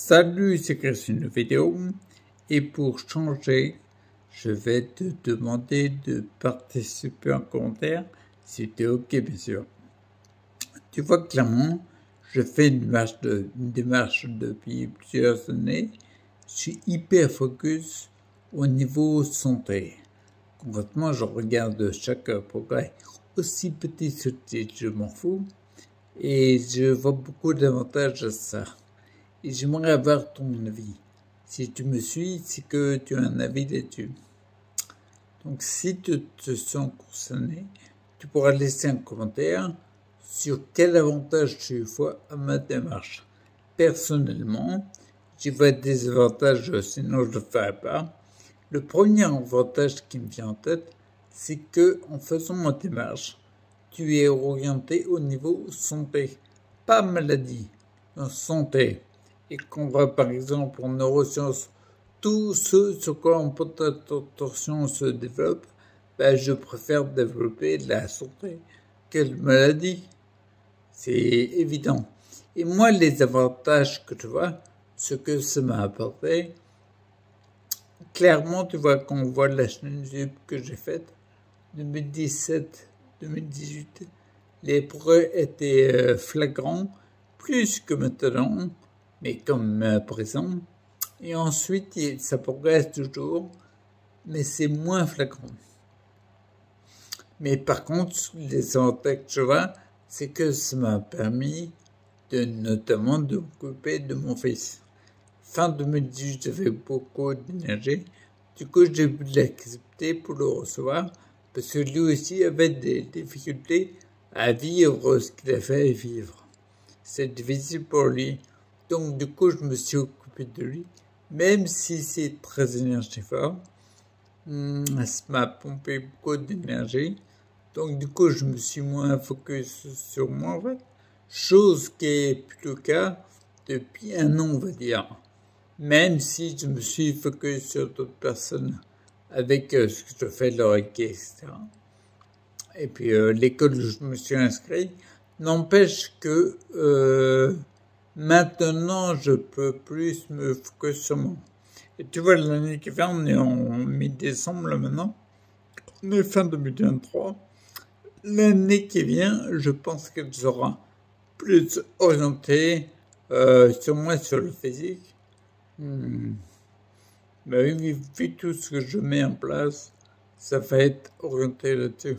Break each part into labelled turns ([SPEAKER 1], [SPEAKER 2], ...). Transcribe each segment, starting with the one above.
[SPEAKER 1] Salut, c'est Chris, une vidéo. Et pour changer, je vais te demander de participer en commentaire si tu es OK, bien sûr. Tu vois clairement, je fais une démarche depuis plusieurs années. Je suis hyper focus au niveau santé. Concrètement, je regarde chaque progrès, aussi petit soit-il, je m'en fous. Et je vois beaucoup d'avantages à ça. Et j'aimerais avoir ton avis. Si tu me suis, c'est que tu as un avis là-dessus. Donc si tu te sens concerné, tu pourras laisser un commentaire sur quel avantage tu vois à ma démarche. Personnellement, j'y vois des avantages, sinon je ne le ferais pas. Le premier avantage qui me vient en tête, c'est que en faisant ma démarche, tu es orienté au niveau santé, pas maladie, santé. Et qu'on voit par exemple en neurosciences, tout ce sur quoi on porte attention se développe, je préfère développer la santé que la maladie. C'est évident. Et moi, les avantages que tu vois, ce que ça m'a apporté, clairement, tu vois, quand on voit la chaîne YouTube que j'ai faite, 2017-2018, les progrès étaient flagrants, plus que maintenant, mais comme à présent. Et ensuite, ça progresse toujours, mais c'est moins flagrant. Mais par contre, les avantages que je vois, c'est que ça m'a permis notamment de m'occuper de mon fils. Fin 2018, j'avais beaucoup d'énergie. Du coup, j'ai pu l'accepter pour le recevoir, parce que lui aussi avait des difficultés à vivre ce qu'il a fait vivre. C'est difficile pour lui. Donc, du coup, je me suis occupé de lui, même si c'est très énergivore. Ça m'a pompé beaucoup d'énergie. Donc, du coup, je me suis moins focus sur moi, en fait. Chose qui est plutôt le cas depuis un an, on va dire. Même si je me suis focus sur d'autres personnes avec ce que je fais, leur reiki, etc. Et puis, l'école où je me suis inscrit n'empêche que maintenant, je peux plus me focus sur moi. Et tu vois, l'année qui vient, on est en mi-décembre là maintenant. On est fin 2023. L'année qui vient, je pense qu'elle sera plus orientée sur moi, sur le physique. Mais oui, vu tout ce que je mets en place, ça va être orienté là-dessus.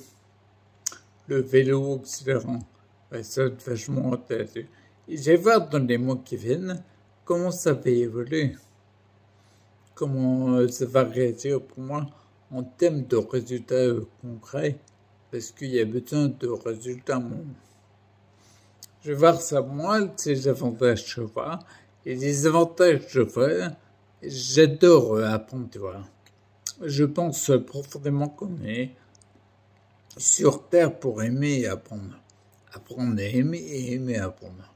[SPEAKER 1] Le vélo accélérant, ça va être vachement orienté là-dessus. Et je vais voir dans les mois qui viennent comment ça va évoluer, comment ça va réagir pour moi en termes de résultats concrets, parce qu'il y a besoin de résultats. Je vais voir ça, moi, ces avantages que je vois, et les avantages que je vois, j'adore apprendre, tu vois. Je pense profondément qu'on est sur Terre pour aimer et apprendre. Apprendre à aimer et aimer apprendre.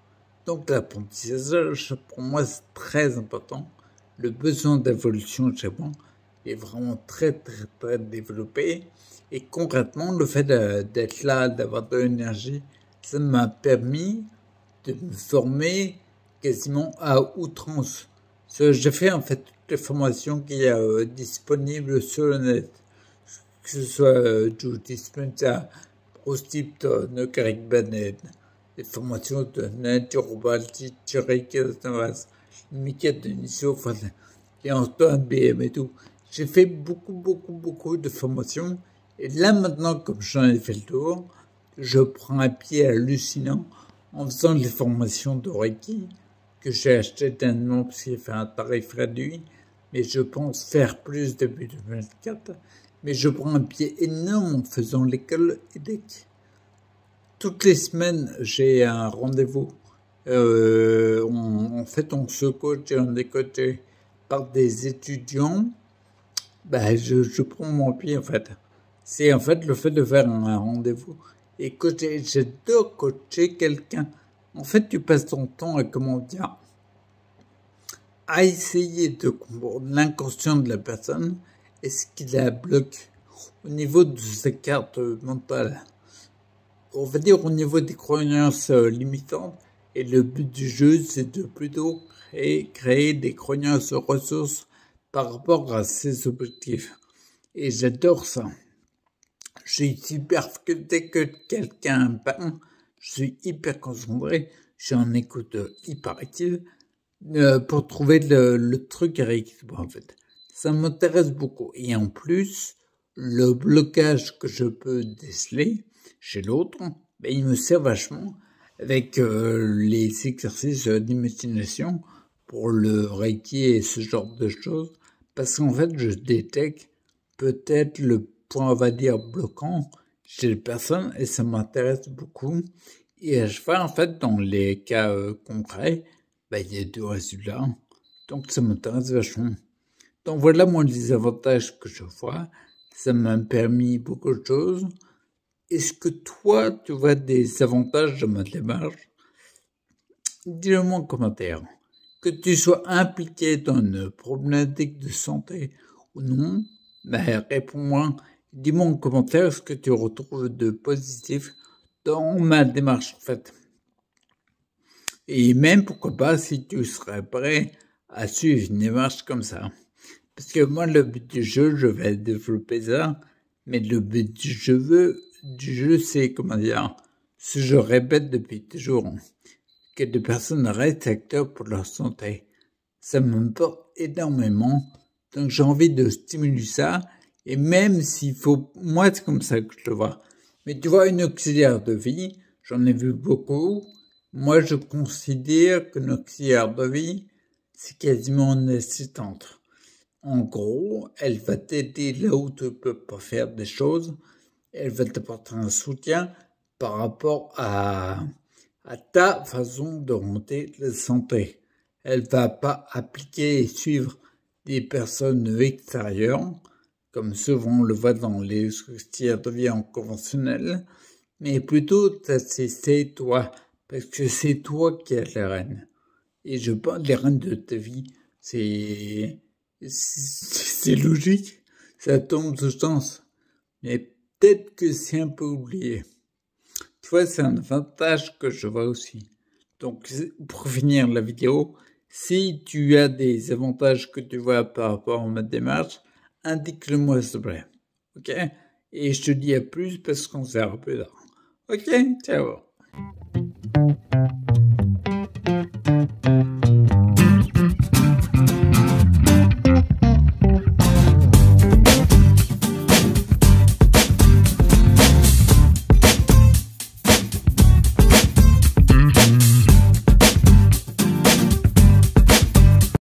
[SPEAKER 1] Donc l'apprentissage, pour moi, c'est très important. Le besoin d'évolution chez moi est vraiment très, très, très développé. Et concrètement, le fait d'être là, d'avoir de l'énergie, ça m'a permis de me former quasiment à outrance. J'ai fait en fait toutes les formations qu'il y a disponibles sur le net. Que ce soit Joe Dispenza, Bruce Lipton, Greg Bennett, les formations de Nature Balti, Thierry Casanavas, Mika Denisio, et Antoine BM et tout. J'ai fait beaucoup de formations. Et là maintenant, comme j'en ai fait le tour, je prends un pied hallucinant en faisant les formations de Reiki que j'ai acheté dernièrement parce qu'il fait un tarif réduit. Mais je pense faire plus début 2024. Mais je prends un pied énorme en faisant l'école EDEC. Toutes les semaines, j'ai un rendez-vous. En fait, on se coach et on est coaché par des étudiants. Je prends mon pied, en fait. C'est en fait le fait de faire un rendez-vous et coacher. J'adore coacher quelqu'un. En fait, tu passes ton temps à, comment dire, à essayer de comprendre l'inconscient de la personne et ce qui la bloque au niveau de sa carte mentale. On va dire au niveau des croyances limitantes Et le but du jeu, c'est de plutôt créer des croyances ressources par rapport à ses objectifs. Et j'adore ça. Je suis super, dès que quelqu'un parle, je suis hyper concentré, je suis en écoute hyper active pour trouver le truc à rééquilibrer en fait. Ça m'intéresse beaucoup. Et en plus, le blocage que je peux déceler chez l'autre, ben, il me sert vachement avec les exercices d'imagination pour le reiki et ce genre de choses. Parce qu'en fait, je détecte peut-être le point, on va dire, bloquant chez les personnes et ça m'intéresse beaucoup. Et je fais en fait, dans les cas concrets, ben, il y a deux résultats. Donc ça m'intéresse vachement. Donc voilà moi les avantages que je vois. Ça m'a permis beaucoup de choses. Est-ce que toi, tu vois des avantages de ma démarche? Dis-le moi en commentaire. Que tu sois impliqué dans une problématique de santé ou non, ben réponds-moi. Dis-moi en commentaire ce que tu retrouves de positif dans ma démarche en fait. Et même pourquoi pas si tu serais prêt à suivre une démarche comme ça. Parce que moi, le but du jeu, je vais développer ça, mais le but du jeu, c'est, comment dire, ce que je répète depuis toujours, que des personnes restent acteurs pour leur santé. Ça m'importe énormément, donc j'ai envie de stimuler ça, et même s'il faut, moi c'est comme ça que je le vois. Mais tu vois, une auxiliaire de vie, j'en ai vu beaucoup, moi je considère qu'une auxiliaire de vie, c'est quasiment une assistante. En gros, elle va t'aider là où tu peux pas faire des choses. Elle va t'apporter un soutien par rapport à ta façon de monter la santé. Elle va pas appliquer et suivre des personnes extérieures, comme souvent on le voit dans les auxiliaires de vie en conventionnel, mais plutôt t'assister toi, parce que c'est toi qui as les rênes. Et je parle des rênes de ta vie, c'est logique, ça tombe de sens. Mais peut-être que c'est un peu oublié. Tu vois, c'est un avantage que je vois aussi. Donc, pour finir la vidéo, si tu as des avantages que tu vois par rapport à ma démarche, indique-le-moi s'il te plaît. Ok? Et je te dis à plus parce qu'on se verra plus tard. Ok? Ciao!